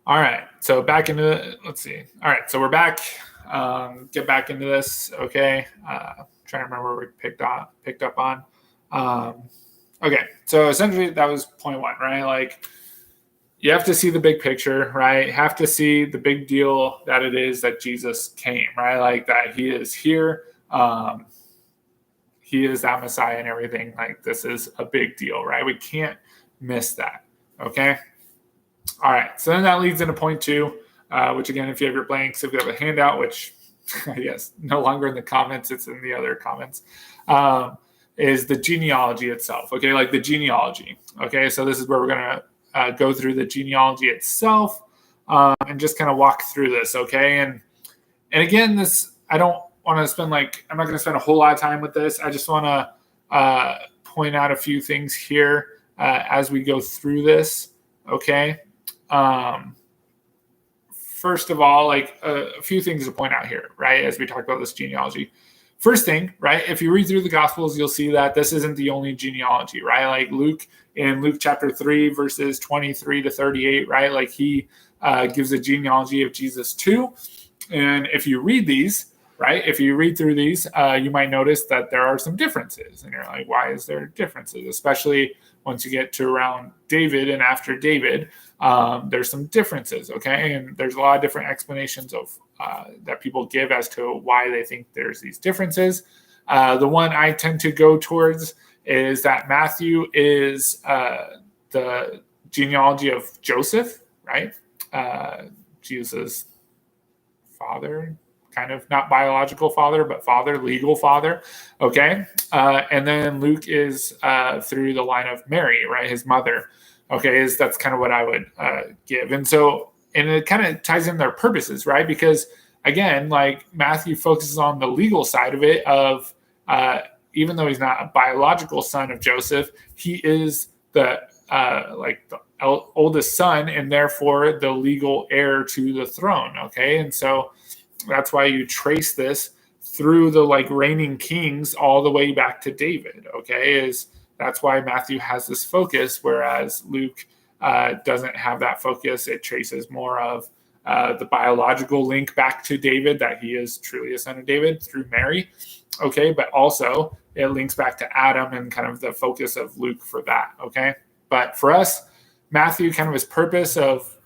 All right. So back into let's see. All right. So we're back. Get back into this. Okay. Trying to remember where we picked up on. Um, okay. So essentially that was point one, right? Like you have to see the big picture, right? Have to see the big deal that it is that Jesus came, right? Like that he is here. He is that Messiah and everything. Like this is a big deal, right? We can't miss that. Okay. All right. So then that leads into point two, which again, if you have your blanks, if you have a handout, which I guess no longer in the comments, it's in the other comments, is the genealogy itself. Okay. Like the genealogy. Okay. So this is where we're going to go through the genealogy itself and just kind of walk through this. Okay. And again, this, I don't want to spend I'm not going to spend a whole lot of time with this. I just want to point out a few things here as we go through this. Okay. First of all, like a few things to point out here, right? As we talk about this genealogy. First thing, right? If you read through the Gospels, you'll see that this isn't the only genealogy, right? Like in Luke chapter 3, verses 23 to 38, right? Like he gives a genealogy of Jesus too. And if you read these, right? If you read through these, you might notice that there are some differences. And you're like, why is there differences? Especially once you get to around David and after David, there's some differences, okay? And there's a lot of different explanations of that people give as to why they think there's these differences. The one I tend to go towards is that Matthew is the genealogy of Joseph, right? Jesus' father, kind of not biological father, but father, legal father. Okay. And then Luke is through the line of Mary, right? His mother. Okay. That's kind of what I would give. And it kind of ties in their purposes, right? Because again, like Matthew focuses on the legal side of it of even though he's not a biological son of Joseph, he is the oldest son and therefore the legal heir to the throne. Okay. And so that's why you trace this through the reigning kings all the way back to David. Okay. That's why Matthew has this focus, whereas Luke doesn't have that focus. It traces more of the biological link back to David, that he is truly a son of David through Mary. Okay. But also it links back to Adam and kind of the focus of Luke for that. Okay. But for us, Matthew, kind of his purpose of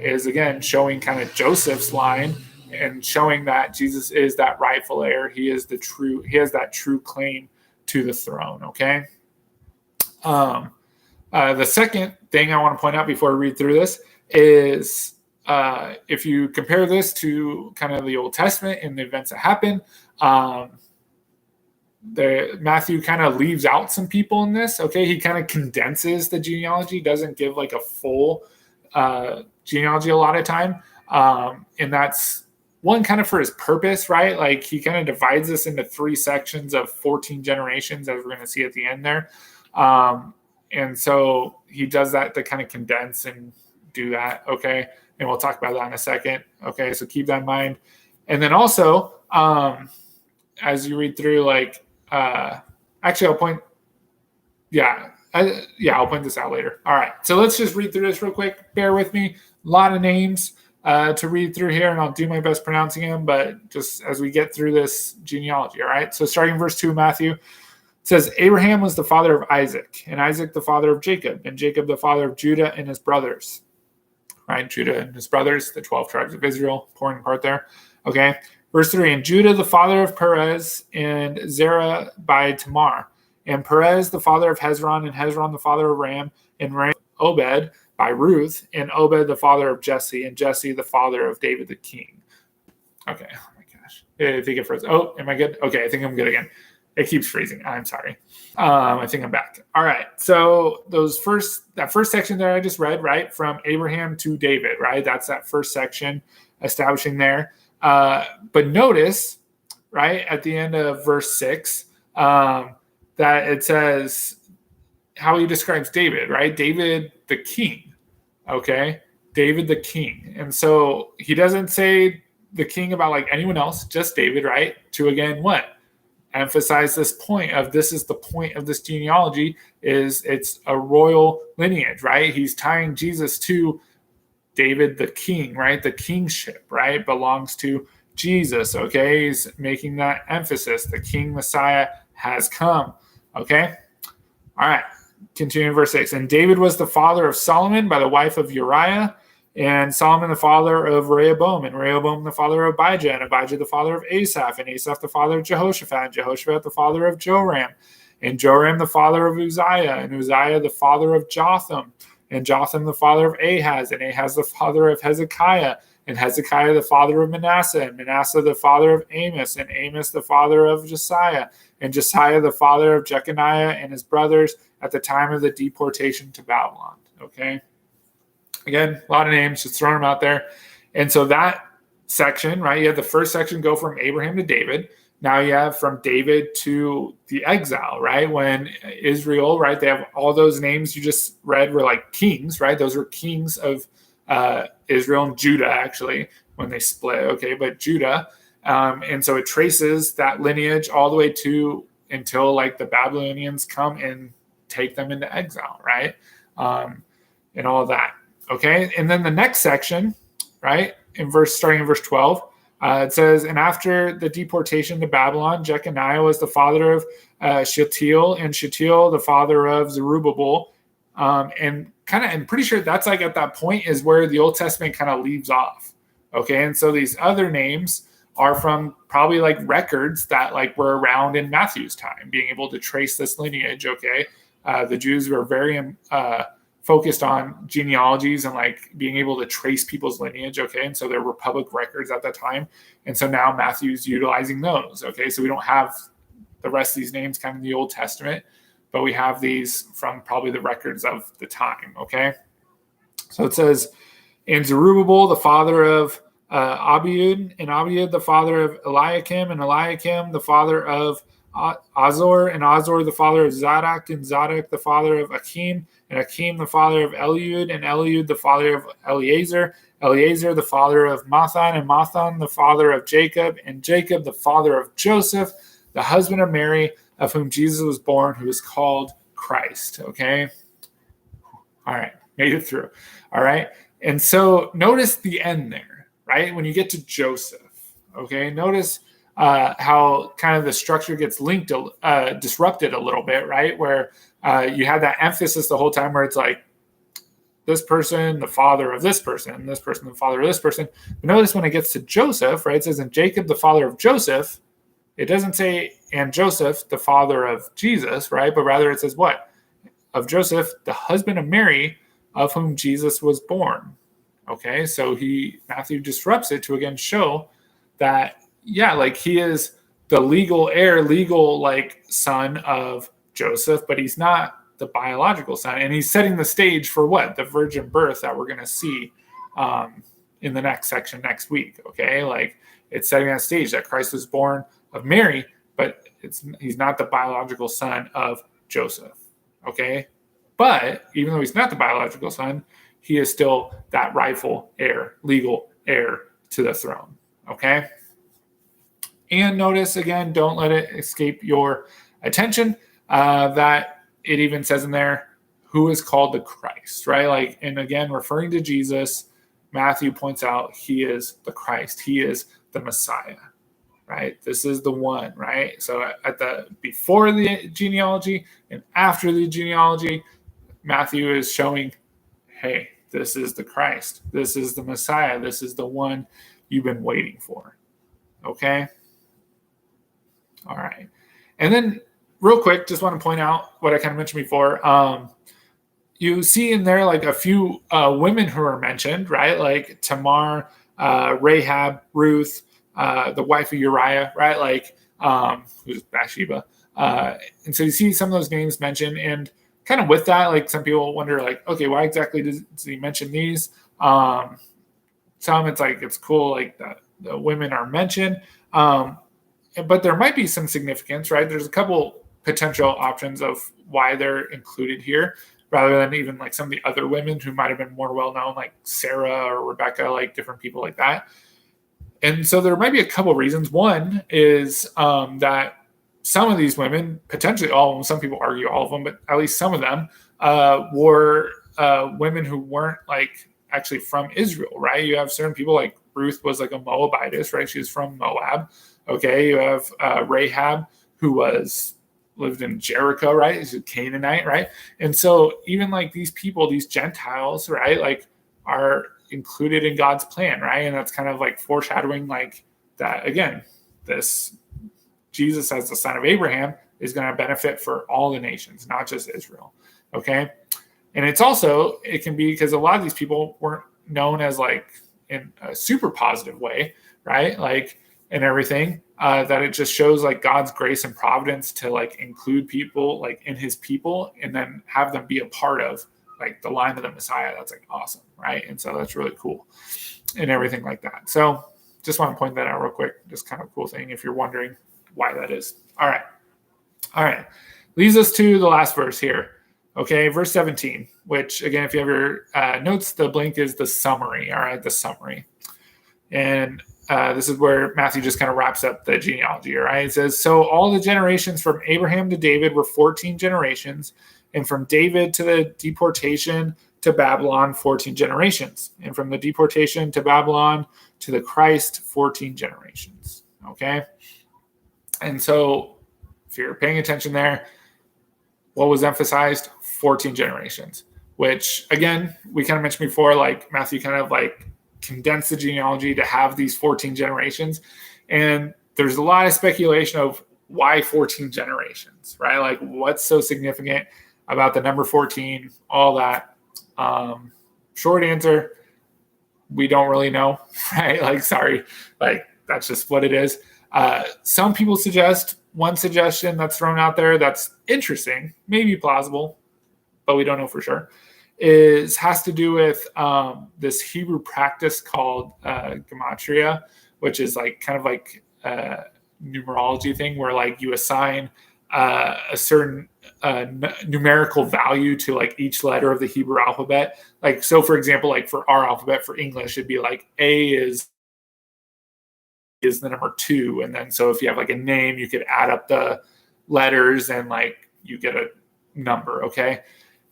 is again showing kind of Joseph's line and showing that Jesus is that rightful heir. He has that true claim to the throne. Okay. The second thing I want to point out before we read through this is if you compare this to kind of the Old Testament and the events that happen, Matthew kind of leaves out some people in this. Okay. He kind of condenses the genealogy, doesn't give a full genealogy a lot of time. And that's one kind of for his purpose, right? Like he kind of divides this into 3 sections of 14 generations, as we're going to see at the end there. And so he does that to kind of condense and do that. Okay. And we'll talk about that in a second. Okay. So keep that in mind. And then also, as you read through, actually I'll point this out later. All right. So let's just read through this real quick. Bear with me. A lot of names to read through here, and I'll do my best pronouncing them, but just as we get through this genealogy. All right. So starting verse 2, Matthew, it says, Abraham was the father of Isaac, and Isaac the father of Jacob, and Jacob the father of Judah and his brothers. Right? Judah and his brothers, the 12 tribes of Israel, important part there. Okay. Verse 3, and Judah the father of Perez, and Zerah by Tamar, and Perez the father of Hezron, and Hezron the father of Ram, and Ram Obed by Ruth, and Obed the father of Jesse, and Jesse the father of David the king. Okay. Oh my gosh. I think it froze. Oh, am I good? Okay. I think I'm good again. It keeps freezing. I'm sorry. I think I'm back. All right. So that first section there I just read, right, from Abraham to David, right? That's that first section establishing there. But notice, right, at the end of verse 6, that it says how he describes David, right? David the king. Okay. David the king. And so he doesn't say the king about anyone else, just David, right? To again, what? Emphasize this point of this is the point of this genealogy is it's a royal lineage, right? He's tying Jesus to David the king, right? The kingship, right, belongs to Jesus, okay? He's making that emphasis. The King Messiah has come, okay? All right, continue in verse 6. And David was the father of Solomon by the wife of Uriah, and Solomon the father of Rehoboam, and Rehoboam the father of Abijah, and Abijah the father of Asaph, and Asaph the father of Jehoshaphat, and Jehoshaphat the father of Joram, and Joram the father of Uzziah, and Uzziah the father of Jotham, and Jotham the father of Ahaz, and Ahaz the father of Hezekiah, and Hezekiah the father of Manasseh, and Manasseh the father of Amos, and Amos the father of Josiah, and Josiah the father of Jeconiah and his brothers at the time of the deportation to Babylon. Okay? Again, a lot of names, just throwing them out there. And so that section, right, you have the first section go from Abraham to David. Now you have from David to the exile, right? When Israel, right, they have all those names you just read were like kings, right? Those were kings of Israel and Judah, actually, when they split, okay? But Judah, and so it traces that lineage all the way to until like the Babylonians come and take them into exile, right? And all of that, okay? And then the next section, right, starting in verse 12, it says, and after the deportation to Babylon, Jeconiah was the father of Shealtiel, and Shealtiel the father of Zerubbabel. And kind of, I'm pretty sure that's like at that point is where the Old Testament kind of leaves off. Okay. And so these other names are from probably like records that like were around in Matthew's time, being able to trace this lineage. Okay. The Jews were very focused on genealogies and like being able to trace people's lineage. Okay. And so there were public records at that time. And so now Matthew's utilizing those. Okay. So we don't have the rest of these names kind of in the Old Testament, but we have these from probably the records of the time. Okay. So it says, and Zerubbabel, the father of Abiud, and Abiud, the father of Eliakim, and Eliakim, the father of Azor, and Azor, the father of Zadok, and Zadok, the father of Akim, and Akim, the father of Eliud, and Eliud, the father of Eleazar, Eleazar, the father of Mathan, and Mathan, the father of Jacob, and Jacob, the father of Joseph, the husband of Mary, of whom Jesus was born, who is called Christ. Okay. All right. Made it through. All right. And so notice the end there, right? When you get to Joseph, okay, notice how kind of the structure gets disrupted a little bit, right? Where you have that emphasis the whole time where it's like this person, the father of this person, the father of this person. But notice when it gets to Joseph, right? It says, and Jacob, the father of Joseph. It doesn't say, and Joseph, the father of Jesus, right? But rather it says what? Of Joseph, the husband of Mary, of whom Jesus was born. Okay, so Matthew disrupts it to again show that, yeah, like he is the legal heir, like son of Joseph, but he's not the biological son. And he's setting the stage for what? The virgin birth that we're going to see in the next section next week. Okay, like it's setting that stage that Christ was born of Mary, but he's not the biological son of Joseph. Okay, but even though he's not the biological son, he is still that rightful heir, legal heir to the throne. Okay. And notice again, don't let it escape your attention that it even says in there, who is called the Christ, right? Like, and again, referring to Jesus, Matthew points out he is the Christ. He is the Messiah, right? This is the one, right? So before the genealogy and after the genealogy, Matthew is showing, hey, this is the Christ. This is the Messiah. This is the one you've been waiting for. Okay? All right. And then real quick, just want to point out what I kind of mentioned before. You see in there like a few women who are mentioned, right? Like Tamar, Rahab, Ruth, the wife of Uriah, right? Like who's Bathsheba. And so you see some of those names mentioned, and kind of with that, like some people wonder, like, okay, why exactly does he mention these? Some it's like it's cool, like the women are mentioned, but there might be some significance, right? There's a couple potential options of why they're included here, rather than even like some of the other women who might have been more well known, like Sarah or Rebecca, like different people like that. And so there might be a couple reasons. One is that some of these women, potentially all of them, some people argue all of them, but at least some of them were women who weren't like actually from Israel, right? You have certain people like Ruth was like a Moabitess, right? She was from Moab. Okay, you have Rahab, who lived in Jericho, right? She's a Canaanite, right? And so even like these people, these Gentiles, right, like are included in God's plan, right? And that's kind of like foreshadowing like that, again, this Jesus as the son of Abraham is going to benefit for all the nations, not just Israel. Okay. And it's also, it can be because a lot of these people weren't known as like in a super positive way, right? Like, and everything, that it just shows like God's grace and providence to like include people like in his people and then have them be a part of like the line of the Messiah. That's like awesome, right? And so that's really cool and everything like that. So just want to point that out real quick. Just kind of cool thing if you're wondering why that is. All right. Leads us to the last verse here. Okay, verse 17, which again, if you have your notes, the blank is the summary. All right, the summary. And this is where Matthew just kind of wraps up the genealogy, all right? It says, so all the generations from Abraham to David were 14 generations, and from David to the deportation to Babylon, 14 generations. And from the deportation to Babylon to the Christ, 14 generations, okay? And so if you're paying attention there, what was emphasized? 14 generations, which again, we kind of mentioned before, like Matthew kind of like condensed the genealogy to have these 14 generations. And there's a lot of speculation of why 14 generations, right? Like what's so significant about the number 14, all that. Short answer, we don't really know, right? Like, sorry, like that's just what it is. Some people suggest, one suggestion that's thrown out there that's interesting, maybe plausible, but we don't know for sure, has to do with this Hebrew practice called gematria, which is like kind of like a numerology thing where like you assign a certain numerical value to like each letter of the Hebrew alphabet. Like, so for example, like for our alphabet for English, it'd be like A is the number 2. And then so if you have like a name, you could add up the letters and like you get a number. Okay.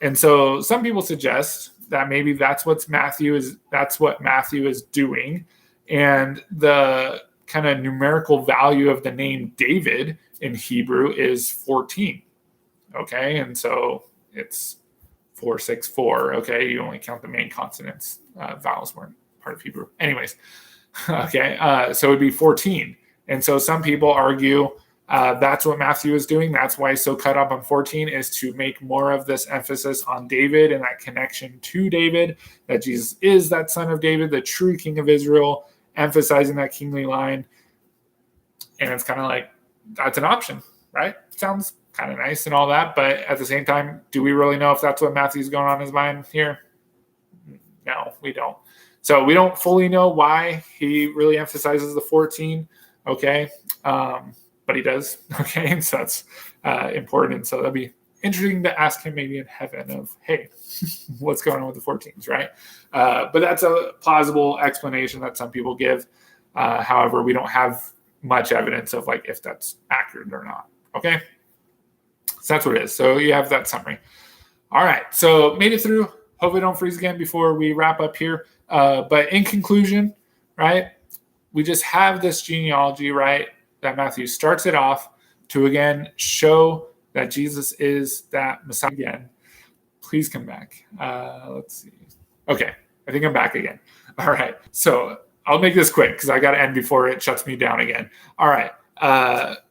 And so some people suggest that maybe that's what Matthew is doing. And the kind of numerical value of the name David in Hebrew is 14. Okay. And so it's 464. Okay. You only count the main consonants. Vowels weren't part of Hebrew. Anyways. Okay. So it'd be 14. And so some people argue that's what Matthew is doing. That's why he's so cut up on 14, is to make more of this emphasis on David and that connection to David, that Jesus is that son of David, the true king of Israel, emphasizing that kingly line. And it's kind of like, that's an option, right? Sounds kind of nice and all that. But at the same time, do we really know if that's what Matthew's going on in his mind here? No, we don't. So we don't fully know why he really emphasizes the 14. Okay. But he does. Okay. And so that's important. And so that'd be interesting to ask him maybe in heaven of, hey, what's going on with the 14s, right? But that's a plausible explanation that some people give. However, we don't have much evidence of like if that's accurate or not. Okay. So that's what it is. So you have that summary. All right. So made it through. Hopefully don't freeze again before we wrap up here. But in conclusion, right, we just have this genealogy, right, that Matthew starts it off to, again, show that Jesus is that Messiah again. Please come back. Let's see. Okay, I think I'm back again. All right, so I'll make this quick because I got to end before it shuts me down again. All right,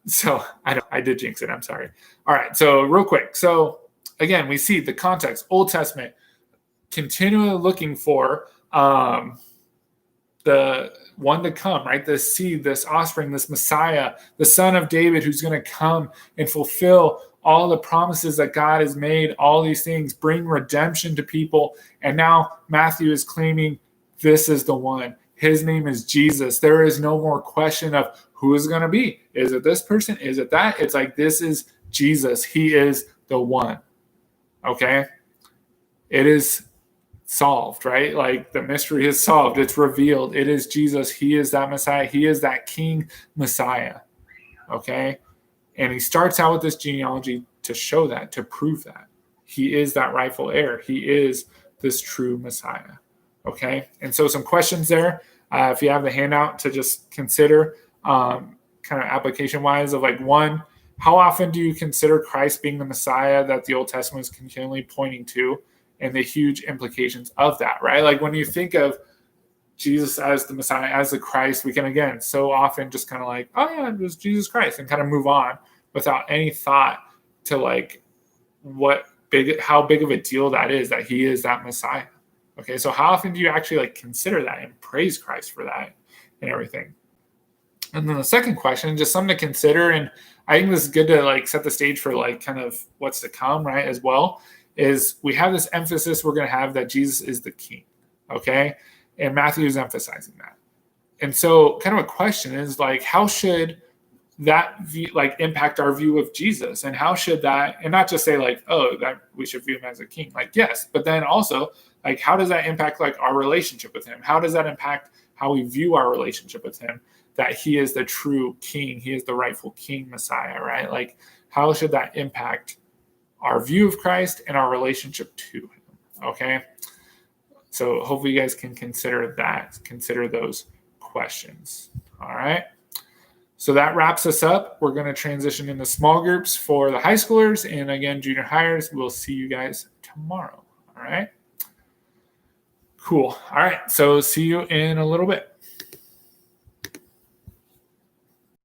so I did jinx it. I'm sorry. All right, so real quick. So, again, we see the context, Old Testament, continually looking for the one to come, right? This seed, this offspring, this Messiah, the son of David, who's going to come and fulfill all the promises that God has made, all these things, bring redemption to people. And now Matthew is claiming this is the one. His name is Jesus. There is no more question of who is going to be. Is it this person? Is it that? It's like, this is Jesus. He is the one. Okay? It is solved, right? Like the mystery is solved. It's revealed. It is Jesus. He is that Messiah. He is that King Messiah. Okay? And he starts out with this genealogy to show that, to prove that. He is that rightful heir. He is this true Messiah. Okay. And so some questions there, if you have the handout to just consider kind of application wise of like one, how often do you consider Christ being the Messiah that the Old Testament is continually pointing to and the huge implications of that, right? Like when you think of Jesus as the Messiah, as the Christ, we can again so often just kind of like, oh yeah, it was Jesus Christ, and kind of move on without any thought to like how big of a deal that is that he is that Messiah. Okay, so how often do you actually like consider that and praise Christ for that and everything? And then the second question, just something to consider, and I think this is good to like set the stage for like kind of what's to come, right? As well, is we have this emphasis we're going to have that Jesus is the King, okay? And Matthew is emphasizing that. And so, kind of a question is like, how should that like impact our view of Jesus, and how should that, and not just say like, oh, that we should view him as a king, like yes, but then also like, how does that impact like our relationship with him? How does that impact how we view our relationship with him? That he is the true king, he is the rightful king Messiah, right? Like, how should that impact our view of Christ and our relationship to him? Okay. So hopefully you guys can consider those questions. All right. So that wraps us up. We're going to transition into small groups for the high schoolers. And again, junior hires, we'll see you guys tomorrow. All right. Cool. All right. So see you in a little bit.